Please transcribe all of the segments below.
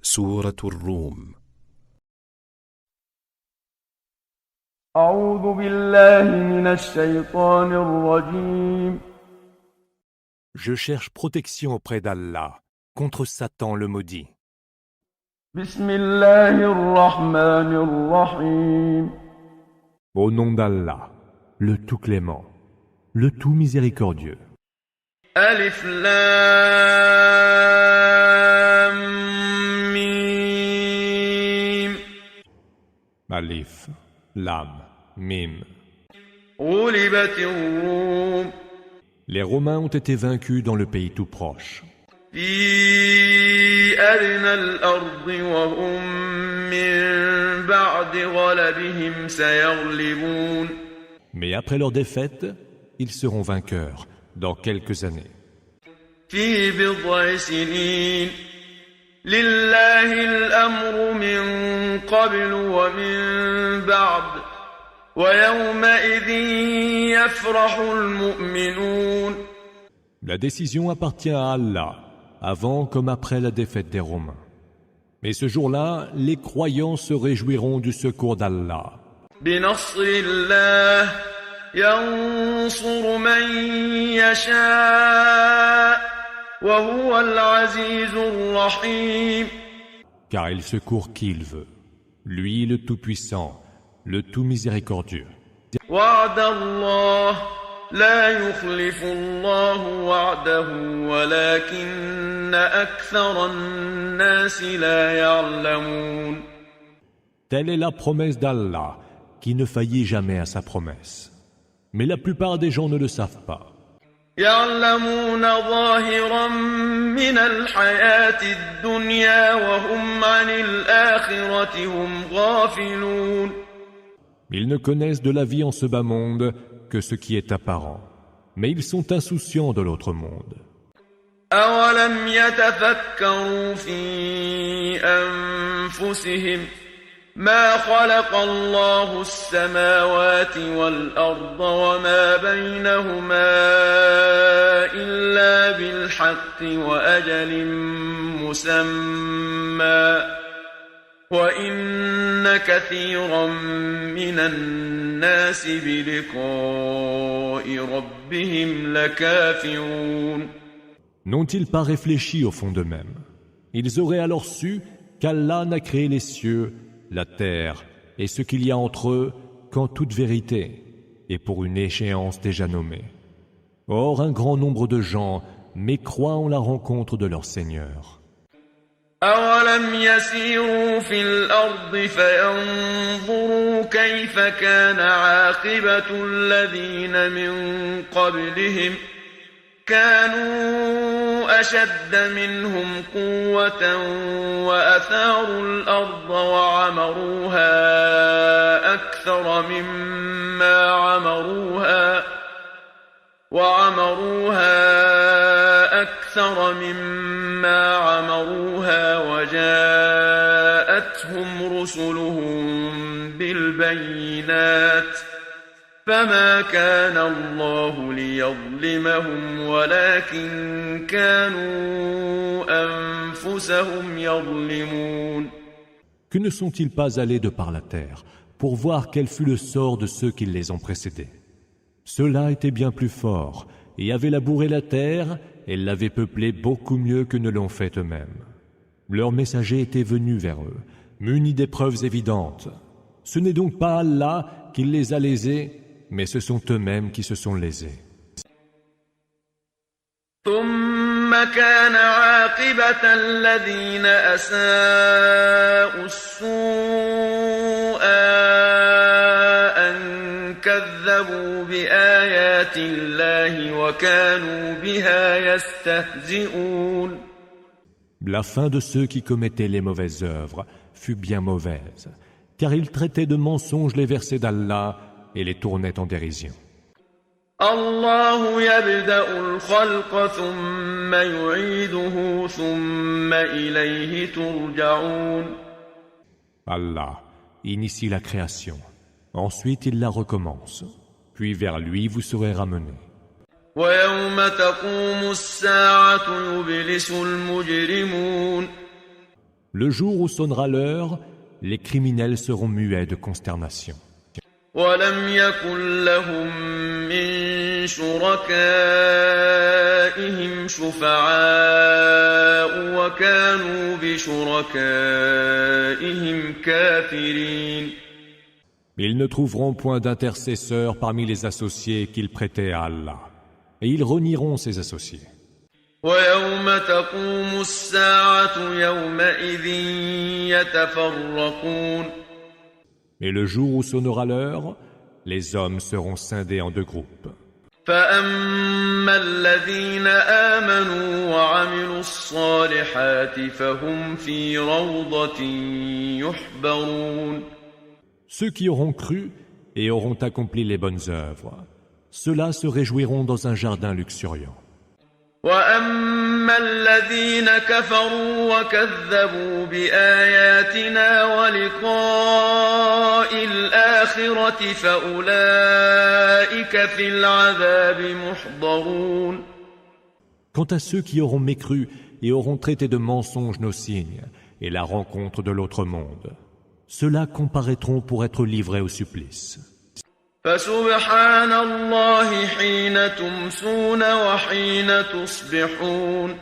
سورة الروم. أعوذ بالله من الشيطان الرجيم. Je cherche protection auprès d'Allah contre Satan le maudit. بسم الله الرحمن الرحيم. Au nom d'Allah, le tout clément, le tout miséricordieux. ألف لام ميم. Alif, Lam, Mim. غلبت الروم. Les Romains ont été vaincus dans le pays tout proche. في أدنى الأرض وهم من بعد غلبهم سيغلبون. Mais après leur défaite, ils seront vainqueurs dans quelques années. في بضع سنين لله الأمر من قبل ومن بعد ويومئذ يفرح المؤمنون. La décision appartient à Allah, avant comme après la défaite des Romains. Mais ce jour-là, les croyants se réjouiront du secours d'Allah. بنصر الله ينصر من يشاء وهو العزيز الرحيم. Car il secourt qui il veut. Lui, le Tout-Puissant, le Tout Miséricordieux. وعد الله لا يخلف الله وعده ولكن أكثر الناس لا يعلمون. Telle est la promesse d'Allah, qui ne faillit jamais à sa promesse. Mais la plupart des gens ne le savent pas. يعلمون ظاهرا من الحياة الدنيا وهم عن الآخرة هم غافلون. Ils ne connaissent de la vie en ce bas monde que ce qui est apparent. Mais ils sont insouciants de l'autre monde. أولم يتفكروا في أنفسهم ما خلق الله السماوات والأرض وما بينهما إلا بالحق وأجل مسمى وإن كثيرا من الناس بلقاء ربهم لكافرون. N'ont-ils pas réfléchi au fond d'eux-mêmes? Ils auraient alors su qu'Allah n'a créé les cieux, la terre et ce qu'il y a entre eux qu'en toute vérité et pour une échéance déjà nommée. Or, un grand nombre de gens mécroient en la rencontre de leur Seigneur. أولم يسيروا في الأرض فينظروا كيف كان عاقبة الذين من قبلهم كانوا أشد منهم قوة وأثاروا الأرض وعمروها أكثر مما عمروها وجاءتهم رسلهم بالبينات فما كان الله ليظلمهم ولكن كانوا أنفسهم يظلمون. Que ne sont-ils pas allés de par la terre pour voir quel fut le sort de ceux qui les ont précédés? Ceux-là étaient bien plus forts et avaient labouré la terre et l'avaient peuplée beaucoup mieux que ne l'ont fait eux-mêmes. Leurs messagers étaient venus vers eux, munis des preuves évidentes. Ce n'est donc pas Allah qui les a lésés, mais ce sont eux-mêmes qui se sont lésés. ثم كان عاقبة الذين أساءوا السوء أن كذبوا بآيات الله وكانوا بها يستهزئون. La fin de ceux qui commettaient les mauvaises œuvres fut bien mauvaise, car ils traitaient de mensonges les versets d'Allah et les tournaient en dérision. الله يبدأ الخلق ثم يعيده ثم إليه ترجعون. Allah initie la création, ensuite il la recommence, puis vers lui vous serez ramenés. ويوم تقوم الساعة يبلس المجرمون. Le jour où sonnera l'heure, les criminels seront muets de consternation. ولم يكن لهم من شركائهم شفعاء وكانوا بشركائهم كافرين. Ils ne trouveront point d'intercesseurs parmi les associés qu'ils prêtaient à Allah, et ils renieront ses associés. ويوم تقوم الساعة يومئذ يتفرقون. Et le jour où sonnera l'heure, les hommes seront scindés en deux groupes. فأما الذين آمنوا وعملوا الصالحات فهم في روضة يحبرون. Ceux qui auront cru et auront accompli les bonnes œuvres, ceux-là se réjouiront dans un jardin luxuriant. وأما الذين كفروا وكذبوا بآياتنا ولقاء الآخرة فأولئك في العذاب محضرون. Quant à ceux qui auront mécru et auront traité de mensonges nos signes et la rencontre de l'autre monde, ceux-là comparaîtront pour être livrés au supplice. فسبحان الله حين تمسون وحين تصبحون.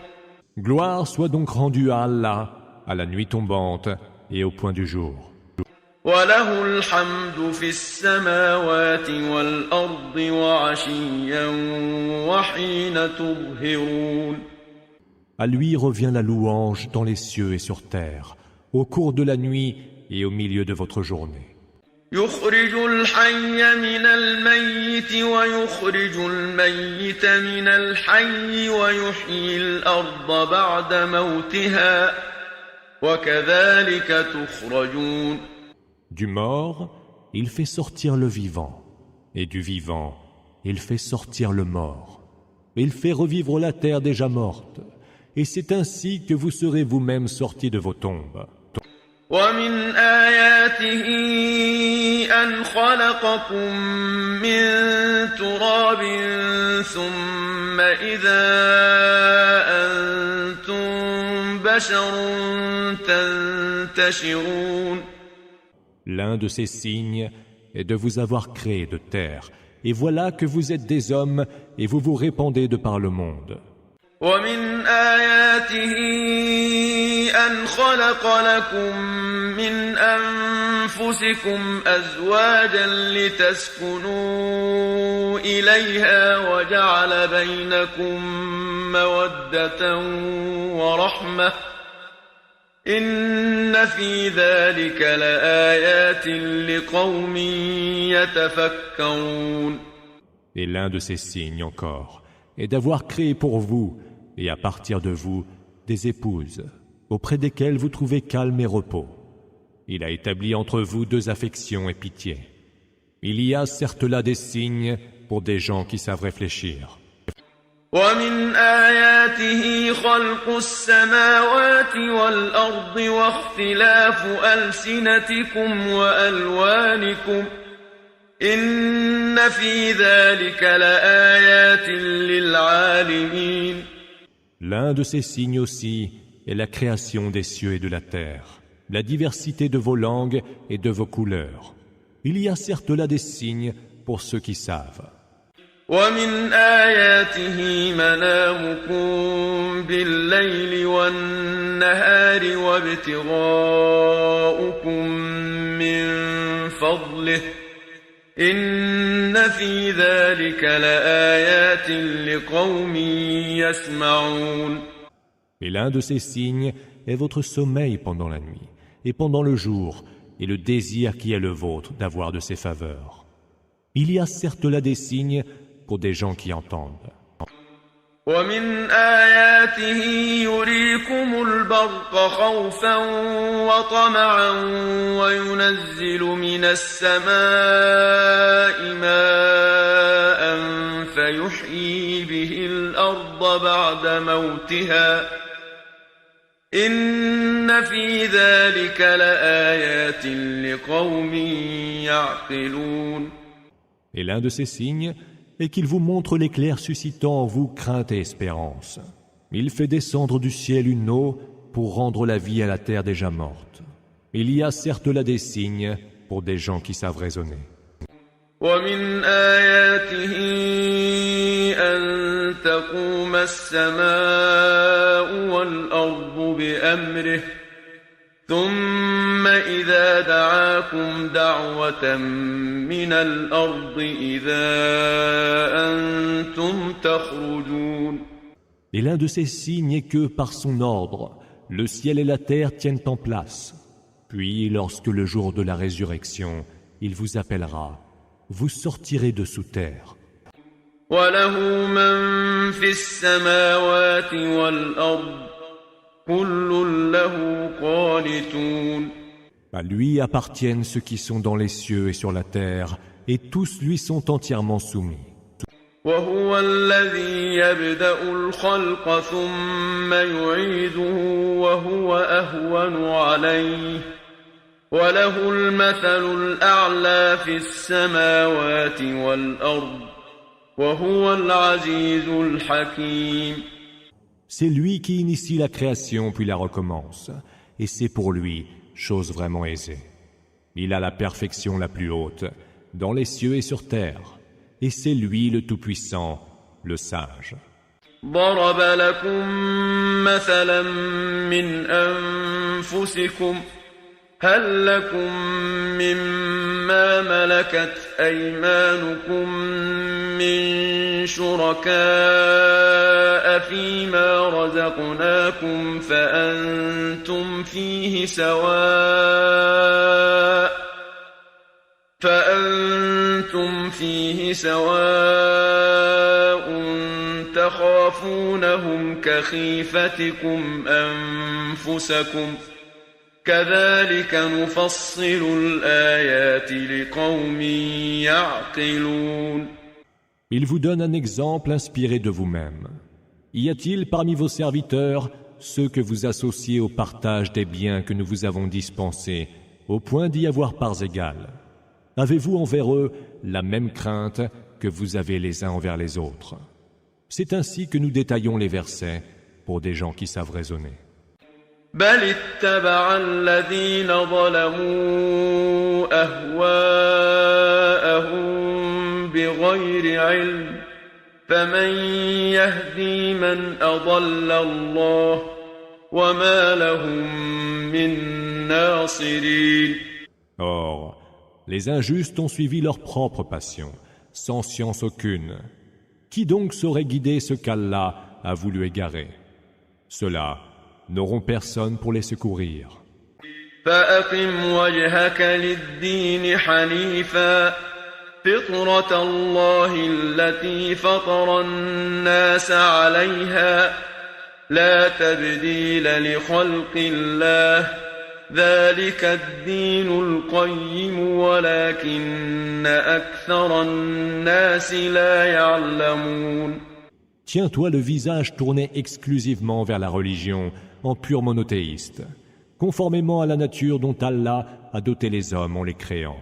Gloire soit donc rendue à Allah, à la nuit tombante et au point du jour. وله الحمد في السماوات والأرض وعشيا وحين تظهرون. À lui revient la louange dans les cieux et sur terre, au cours de la nuit et au milieu de votre journée. يخرج الحي من الميت ويخرج الميت من الحي ويحيي الأرض بعد موتها وكذلك تخرجون. Du mort, il fait sortir le vivant, et du vivant, il fait sortir le mort. Il fait revivre la terre déjà morte, et c'est ainsi que vous serez vous-même sortis de vos tombes. ومن آياته أن خلقكم من تراب ثم إذا أنتم بشر تنتشرون. L'un de ces signes est de vous avoir créé de terre, et voilà que vous êtes des hommes et vous vous répandez de par le monde. ومن آياته أن خلق لكم من أنفسكم أزواجا لتسكنوا إليها وجعل بينكم مودة ورحمة إن في ذلك لآيات لقوم يتفكرون. Et l'un de ces signes encore est d'avoir créé pour vous et à partir de vous des épouses auprès desquelles vous trouvez calme et repos. Il a établi entre vous deux affections et pitié. Il y a certes là des signes pour des gens qui savent réfléchir. ومن آياته خلق السماوات والأرض واختلاف ألسنتكم وألوانكم إن في ذلك لآيات للعالمين. L'un de ces signes aussi est la création des cieux et de la terre, la diversité de vos langues et de vos couleurs. Il y a certes là des signes pour ceux qui savent. ومن آياته منامكم بالليل والنهار وابتغاؤكم من فضله إن في ذلك لآيات لقوم يسمعون. Et l'un de ces signes est votre sommeil pendant la nuit et pendant le jour et le désir qui est le vôtre d'avoir de ses faveurs. Il y a certes là des signes pour des gens qui entendent. ومن آياته يريكم البرق خوفا وطمعا وينزل من السماء ماء فيحيي به الأرض بعد موتها إن في ذلك لآيات لقوم يعقلون. Et l'un de ces signes est qu'il vous montre l'éclair suscitant en vous crainte et espérance. Il fait descendre du ciel une eau pour rendre la vie à la terre déjà morte. Il y a certes là des signes pour des gens qui savent raisonner. ومن آياته أن تقوم السماء والأرض بأمره ثم إذا دعاكم دعوة من الأرض إذا أنتم تخرجون. Et l'un de ces signes est que, par son ordre, le ciel et la terre tiennent en place. Puis, lorsque le jour de la résurrection, il vous appellera, vous sortirez de sous terre. وله من في السماوات والأرض كل له قانتون. À lui appartiennent ceux qui sont dans les cieux et sur la terre, et tous lui sont entièrement soumis. وهو الذي يبدأ الخلق ثم يعيده وهو أهون عليه وله المثل الأعلى في السماوات والأرض وهو العزيز الحكيم. C'est lui qui initie la création puis la recommence, et c'est pour lui chose vraiment aisée. Il a la perfection la plus haute, dans les cieux et sur terre, et c'est lui le Tout-Puissant, le Sage. ضرب لكم مثلا من أنفسكم هل لكم مما ملكت أيمانكم من شركاء فيما رزقناكم فأنتم فيه سواء تخافونهم كخيفتكم أنفسكم كذلك نفصل الآيات لقوم يعقلون. Il vous donne un exemple inspiré de vous-même. Y a-t-il parmi vos serviteurs ceux que vous associez au partage des biens que nous vous avons dispensés, au point d'y avoir parts égales? Avez-vous envers eux la même crainte que vous avez les uns envers les autres? C'est ainsi que nous détaillons les versets pour des gens qui savent raisonner. بل اتبع الذين ظلموا أهواءهم بغير علم فمن يهدي من أضل الله وما لهم من ناصرين. Or, les injustes ont suivi leur propre passion, sans science aucune. Qui donc saurait guider ce qu'Allah a voulu égarer? Ceux-là n'auront personne pour les secourir. فأقم وجهك للدين حنيفا فطرة الله التي فطر الناس عليها لا تبديل لخلق الله ذلك الدين القيم ولكن أكثر الناس لا يعلمون. Tiens-toi le visage tourné exclusivement vers la religion, en pur monothéiste, conformément à la nature dont Allah a doté les hommes en les créant.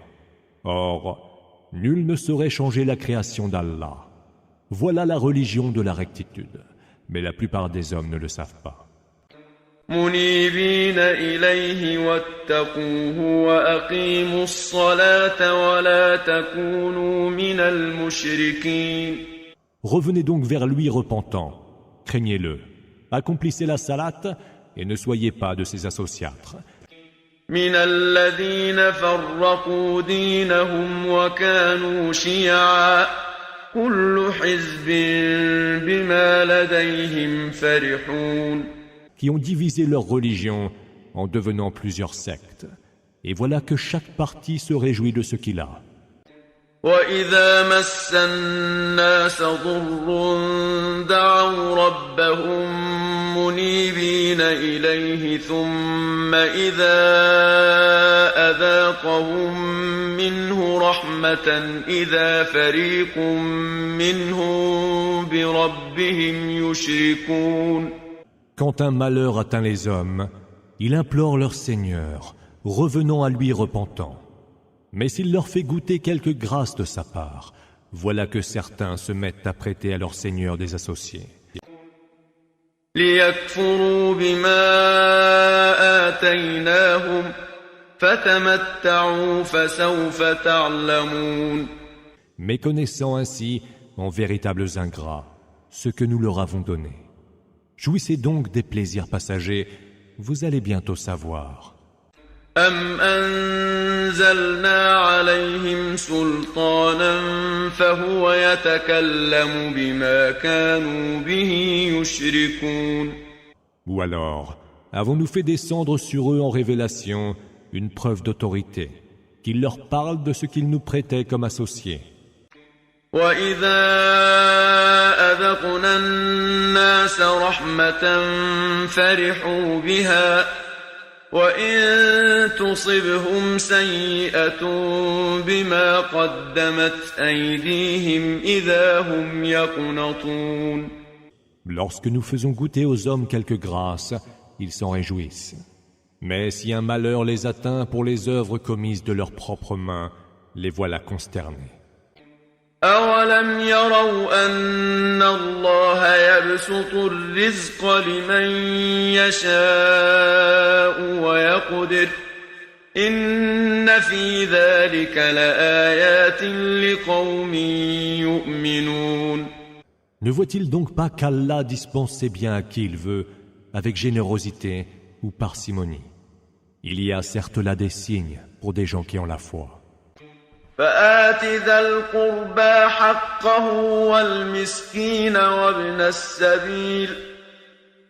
Or, nul ne saurait changer la création d'Allah. Voilà la religion de la rectitude, mais la plupart des hommes ne le savent pas. منيبين إليه واتقوه وأقيموا الصلاة ولا تكونوا من المشركين. Revenez donc vers lui repentants, craignez-le, accomplissez la salate et ne soyez pas de ses associatres. من الذين فرقوا دينهم وكانوا شيعا كل حزب بما لديهم فرحون. Qui ont divisé leur religion en devenant plusieurs sectes. Et voilà que chaque parti se réjouit de ce qu'il a. وإذا مس الناس ضر دعوا ربهم منيبين إليه ثم إذا أذاقهم منه رحمة إذا فريق منهم بربهم يشركون. Quand un malheur atteint les hommes, ils implorent leur Seigneur, revenant à lui repentant. Mais s'il leur fait goûter quelque grâce de sa part, voilà que certains se mettent à prêter à leur Seigneur des associés. ليكفروا بما آتيناهم فتمتعوا فسوف تعلمون. Méconnaissant ainsi, en véritables ingrats, ce que nous leur avons donné. Jouissez donc des plaisirs passagers, vous allez bientôt savoir. أم أنزلنا عليهم سلطانا فهو يتكلم بما كانوا به يشركون. Ou alors, avons-nous fait descendre sur eux en révélation une preuve d'autorité, qu'il leur parle de ce qu'ils nous prêtaient comme associés. وَإِذَا أَذَقْنَا النَّاسَ رَحْمَةً فَرِحُوا بِهَا وَإِن تُصِبْهُمْ سَيِّئَةٌ بِمَا قَدَّمَتْ أَيْدِيهِمْ إِذَا هُمْ يَقْنَطُونَ. Lorsque nous faisons goûter aux hommes quelque grâce, ils s'en réjouissent. Mais si un malheur les atteint pour les œuvres commises de leurs propres mains, les voilà consternés. أَوَلَمْ يَرَوْا أَنَّ اللَّهَ يَبْسُطُ الرِّزْقَ لِمَن يَشَاءُ وَيَقْدِرُ إِنَّ فِي ذَلِكَ لَآيَاتٍ لِقَوْمٍ يُؤْمِنُونَ. Ne voit-il donc pas qu'Allah dispense ses biens à qui il veut, avec générosité ou parcimonie? Il y a certes là des signes pour des gens qui ont la foi. فآت ذا القربى حقه والمسكين وابن السبيل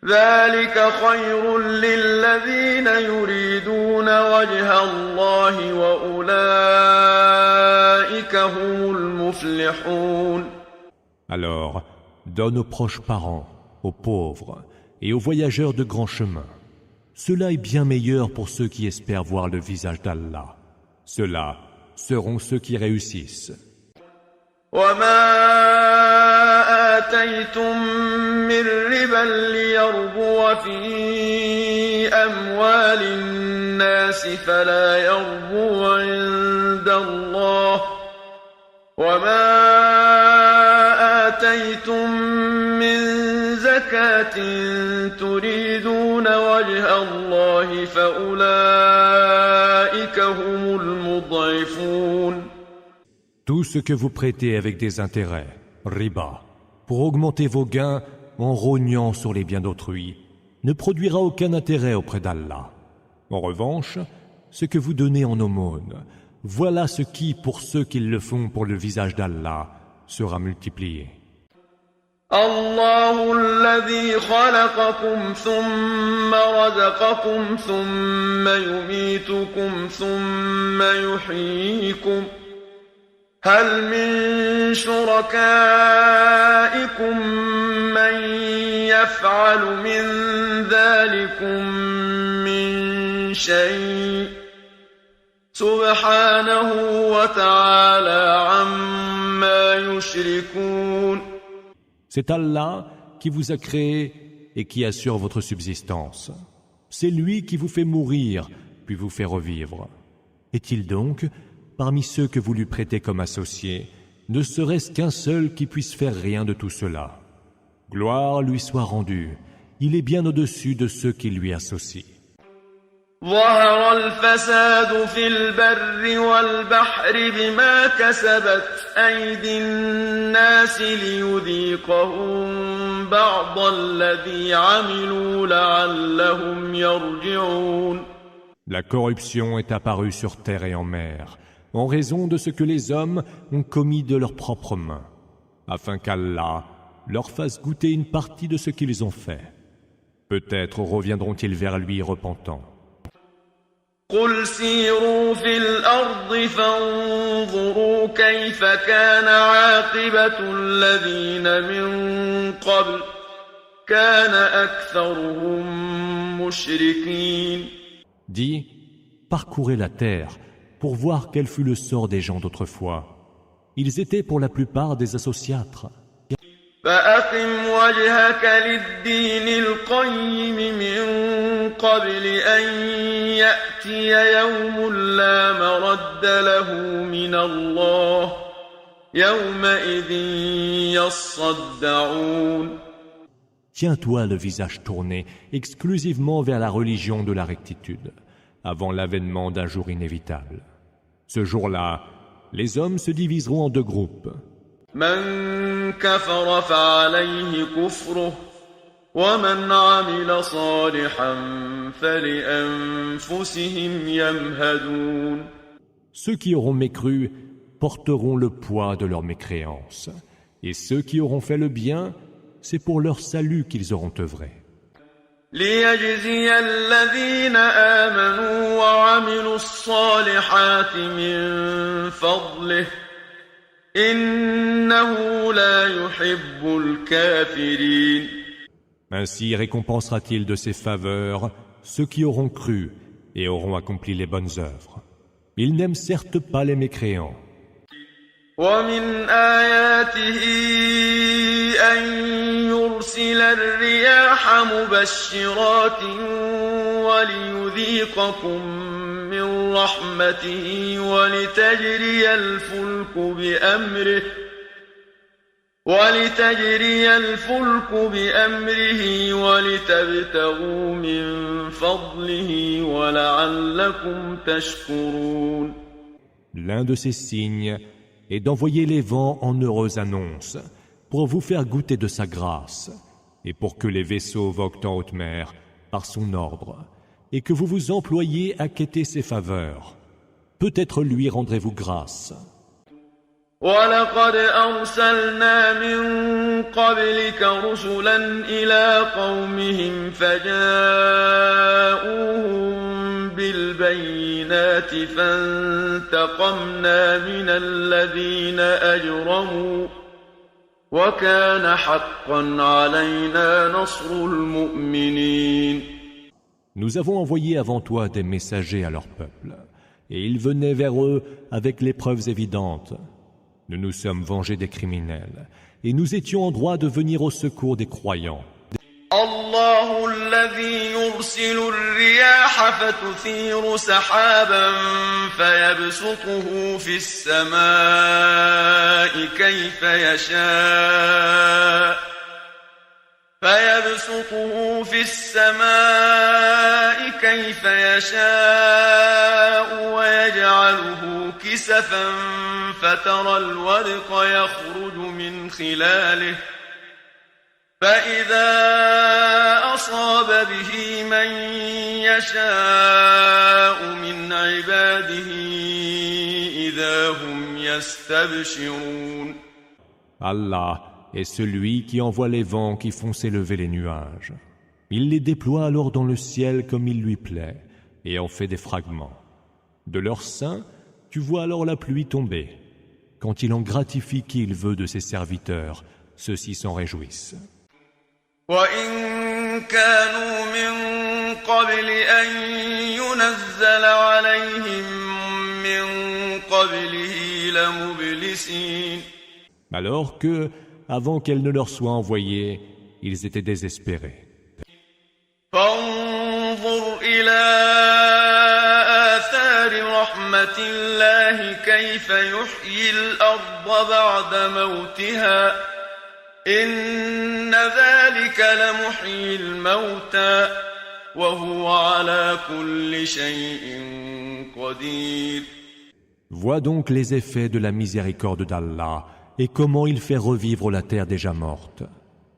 ذلك خير للذين يريدون وجه الله وأولئك هم المفلحون. Alors, donne aux proches parents, aux pauvres et aux voyageurs de grand chemin. Cela est bien meilleur pour ceux qui espèrent voir le visage d'Allah. Ceux-là seront ceux qui réussissent. وما آتيتم من ربا ليربو في أموال الناس فلا يربو عند الله وما آتيتم من زكاة تريدون وجه الله فأولئك هم المضعفون. Tout ce que vous prêtez avec des intérêts, riba, pour augmenter vos gains en rognant sur les biens d'autrui, ne produira aucun intérêt auprès d'Allah. En revanche, ce que vous donnez en aumône, voilà ce qui, pour ceux qui le font pour le visage d'Allah, sera multiplié. الله الذي خلقكم ثم رزقكم ثم يميتكم ثم يحييكم هل من شركائكم من يفعل من ذلكم من شيء سبحانه وتعالى عما يشركون. C'est Allah qui vous a créé et qui assure votre subsistance. C'est lui qui vous fait mourir, puis vous fait revivre. Est-il donc, parmi ceux que vous lui prêtez comme associés, ne serait-ce qu'un seul qui puisse faire rien de tout cela? Gloire lui soit rendue, il est bien au-dessus de ceux qui lui associent. ظهر الفساد في البر والبحر بما كسبت أيدي الناس ليذيقهم بعض الذي عملوا لعلهم يرجعون. La corruption est apparue sur terre et en mer, en raison de ce que les hommes ont commis de leurs propres mains, afin qu'Allah leur fasse goûter une partie de ce qu'ils ont fait. Peut-être reviendront-ils vers lui repentants. قل سيروا في الأرض فانظروا كيف كان عاقبة الذين من قبل كان أكثرهم مشركين. Dis, parcourez la terre pour voir quel fut le sort des gens d'autrefois. Ils étaient pour la plupart des associatres. فأقم وجهك للدين القيم من قبل أن يأتي يوم لا مرد له من الله يومئذ يصدعون. Tiens-toi le visage tourné exclusivement vers la religion de la rectitude, avant l'avènement d'un jour inévitable. Ce jour-là, les hommes se diviseront en deux groupes. من كفر فعليه كفره ومن عمل صالحا فلأنفسهم يمهدون. Ceux qui auront mécru porteront le poids de leur mécréance, et ceux qui auront fait le bien, c'est pour leur salut qu'ils auront œuvré. ليجزي الذين آمنوا وعملوا الصالحات من فضله إنه لا يحب الكافرين. Ainsi récompensera-t-il de ses faveurs ceux qui auront cru et auront accompli les bonnes œuvres. Il n'aime certes pas les mécréants. ومن آياته أن يرسل الرياح مبشرات وليذيقكم من رحمته ولتجري الفلك بأمره ولتبتغوا من فضله ولعلكم تشكرون. L'un de ces signes est d'envoyer les vents en heureuses annonces pour vous faire goûter de sa grâce et pour que les vaisseaux voguent en haute mer par son ordre et que vous vous employiez à quêter ses faveurs. Peut-être lui rendrez-vous grâce. وَلَقَدْ أَرْسَلْنَا مِن قَبْلِكَ رُسُلًا إِلَىٰ قَوْمِهِمْ فَجَاءُوهُم بِالْبَيِّنَاتِ فَانتَقَمْنَا مِنَ الَّذِينَ أَجْرَمُوا وَكَانَ حَقًّا عَلَيْنَا نَصْرُ الْمُؤْمِنِينَ. Nous avons envoyé avant toi des messagers à leur peuple, et ils venaient vers eux avec les preuves évidentes. Nous nous sommes vengés des criminels, et nous étions en droit de venir au secours des croyants. الله الذي يرسل الرياح فتثير سحابا فيبسطه في السماء كيف يشاء ويجعله كسفا فترى الودق يخرج من خلاله فإذا أصاب به من يشاء من عباده إذا هم يستبشرون. Allah est celui qui envoie les vents qui font s'élever les nuages. Il les déploie alors dans le ciel comme il lui plaît et en fait des fragments. De leur sein, tu vois alors la pluie tomber. Quand il en gratifie qui il veut de ses serviteurs, ceux-ci s'en réjouissent. وَإِن كَانُوا مِن قَبْلِ أَن يُنَزَّلَ عَلَيْهِم مِّن قَبْلِهِ لَمُبْلِسِينَ. Alors que, avant qu'elle ne leur soit envoyée, ils étaient désespérés. فانظر إلى آثار رحمة الله كيف يحيي الأرض بعد موتها إن ذلك لمحيي الموتى وهو على كل شيء قدير. Vois donc les effets de la miséricorde d'Allah et comment il fait revivre la terre déjà morte.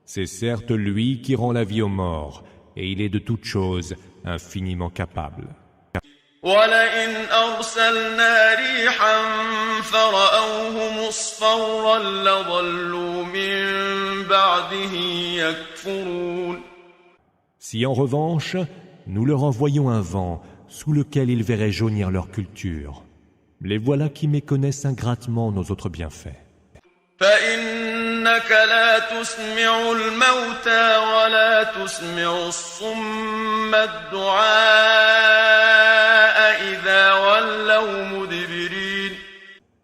C'est certes lui qui rend la vie aux morts, et il est de toutes choses infiniment capable. وَلَئِنْ أَرْسَلْنَا رِيحًا فَرَأَوْهُ مُصْفَرًّا لَظَلُّوا مِن بَعْدِهِ يَكْفُرُونَ. Si en revanche, nous leur envoyons un vent sous lequel ils verraient jaunir leur culture, les voilà qui méconnaissent ingratement nos autres bienfaits. فإنك لا تسمع الموتى ولا تسمع الصم الدعاء إذا ولوا مدبرين.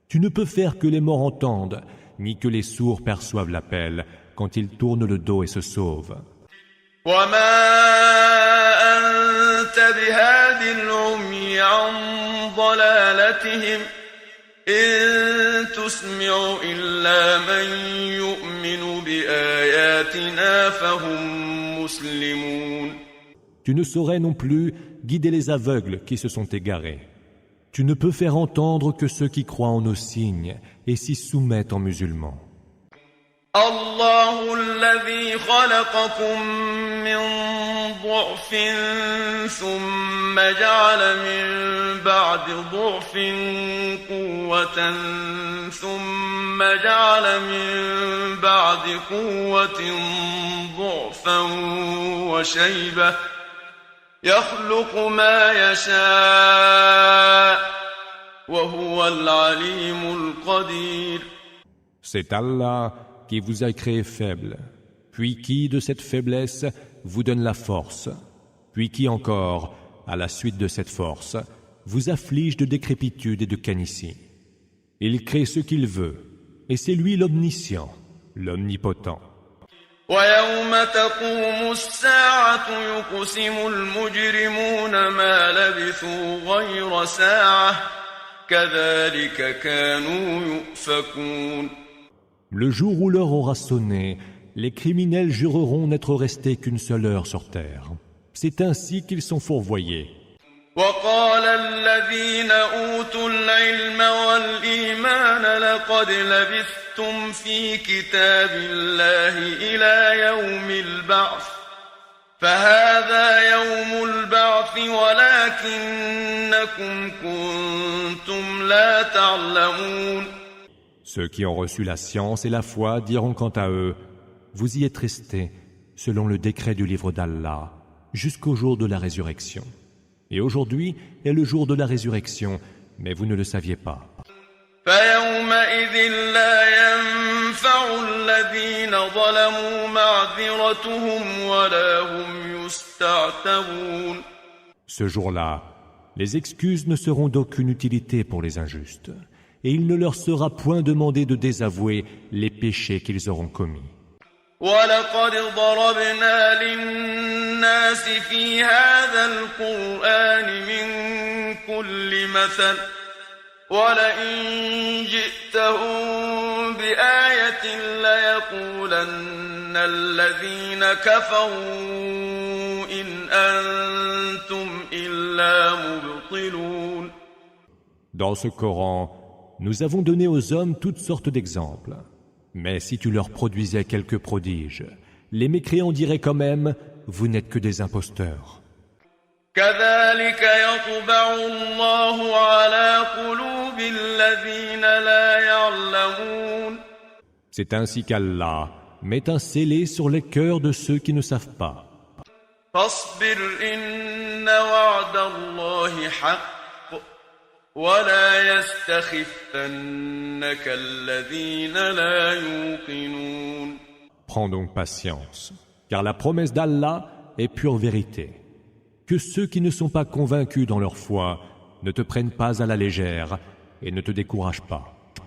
Tu ne peux faire que les morts entendent, ni que les sourds perçoivent l'appel quand ils tournent le dos et se sauvent. وما أنت بهاد العمي عن ضلالتهم إن تسمع إلا من يؤمن بآياتنا فهم مسلمون. Tu ne saurais non plus guider les aveugles qui se sont égarés. Tu ne peux faire entendre que ceux qui croient en nos signes et s'y soumettent en musulmans. الله الذي خلقكم من ضعف ثم جعل من بعد ضعف قوة ثم جعل من بعد قوة ضعفا وشيبة يخلق ما يشاء وهو العليم القدير. C'est Allah qui vous a créé faible, puis qui, de cette faiblesse, vous donne la force, puis qui encore, à la suite de cette force, vous afflige de décrépitude et de canicie. Il crée ce qu'il veut, et c'est lui l'omniscient, l'omnipotent. ويوم تقوم الساعة يقسم المجرمون ما لبثوا غير ساعة كذلك كانوا يؤفكون. Le jour où l'heure aura sonné, les criminels jureront n'être restés qu'une seule heure sur terre. C'est ainsi qu'ils sont fourvoyés. وقال الذين أوتوا العلم والإيمان لقد لبثتم في كتاب الله إلى يوم البعث فهذا يوم البعث ولكنكم كنتم لا تعلمون. Ceux qui ont reçu la science et la foi diront quant à eux, vous y êtes restés, selon le décret du livre d'Allah, jusqu'au jour de la résurrection. Et aujourd'hui est le jour de la résurrection, mais vous ne le saviez pas. فيومئذ لا ينفع الذين ظلموا معذرتهم ولا هم يستعتبون. Ce jour-là, les excuses ne seront d'aucune utilité pour les injustes, et il ne leur sera point demandé de désavouer les péchés qu'ils auront commis. وَلَقَدْ ضَرَبْنَا لِلنَّاسِ فِي هَذَا الْقُرْآنِ مِنْ كُلِّ مَثَلٍ وَلَئِنْ جِئْتَهُمْ بِآيَةٍ لَيَقُولَنَّ الَّذِينَ كَفَرُوا إِنْ أَنْتُمْ إِلَّا مُبْطِلُونَ. Dans ce Coran, nous avons donné aux hommes toutes sortes d'exemples. Mais si tu leur produisais quelques prodiges, les mécréants diraient quand même, vous n'êtes que des imposteurs. كذلك يطبع الله على قلوب الذين لا يعلمون. C'est ainsi qu'Allah met un scellé sur les cœurs de ceux qui ne savent pas. فاصبر إن وعد الله حق ولا يستخفنك الذين لا يوقنون. Prends donc patience, car la promesse d'Allah est pure vérité. Que ceux qui ne sont pas convaincus dans leur foi ne te prennent pas à la légère et ne te découragent pas.